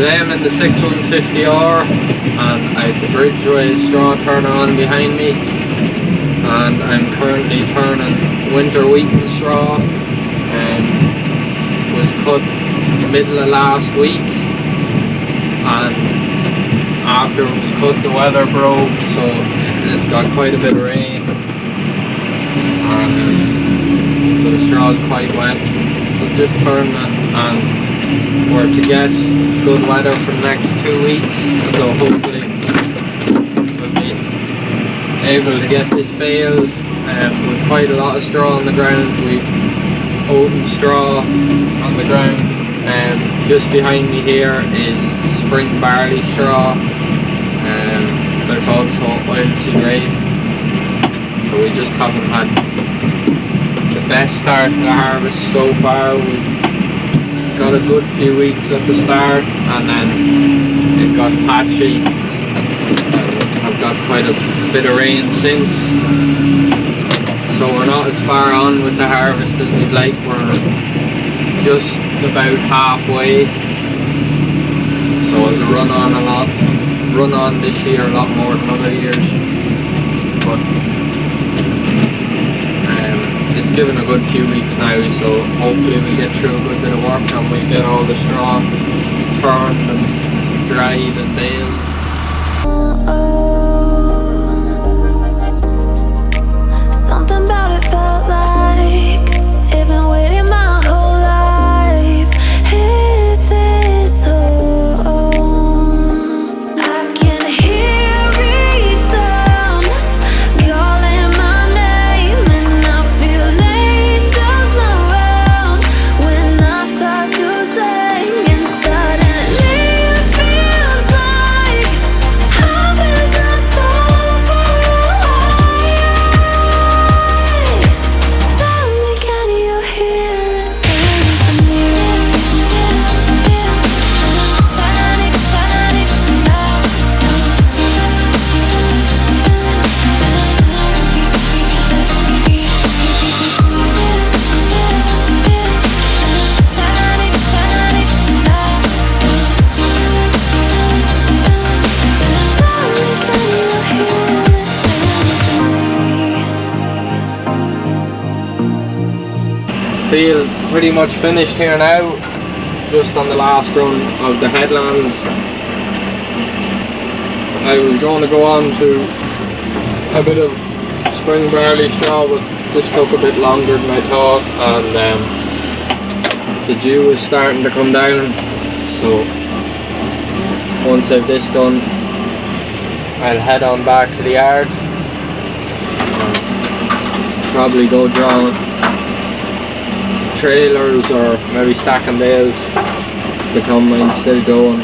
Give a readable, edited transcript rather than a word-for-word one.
Today I'm in the 6150R and I have the bridgeway straw turner on behind me, and I'm currently turning winter wheaten straw. Was cut middle of last week, and after it was cut the weather broke, so it's got quite a bit of rain, so the straw is quite wet. So just turning it, and we're to get good weather for the next 2 weeks, so hopefully we'll be able to get this baled. With quite a lot of straw on the ground. We've oaten straw on the ground, and just behind me here is spring barley straw. There's also oilseed rape, so we just haven't had the best start to the harvest so far. We've got a good few weeks at the start, and then it got patchy. I've got quite a bit of rain since, so we're not as far on with the harvest as we'd like. We're just about halfway, so it'll run on this year a lot more than other years, but it's given a good few weeks now, so hopefully we'll get through a good bit of work and we'll get all the straw turned and dried and baled. Something about it felt like I've been waiting my whole life. Is this home? I can hear each sound calling my name, and I feel angels around when I start to sing, and suddenly it feels like harvest is so far away. Tell me, can you hear the symphony? Panic, panic, Feel pretty much finished here now, just on the last run of the headlands. I was going to go on to a bit of spring barley straw, but this took a bit longer than I thought, and the dew is starting to come down, so once I've this done I'll head on back to the yard and probably go drawing trailers or maybe stacking bales. The combine's still going.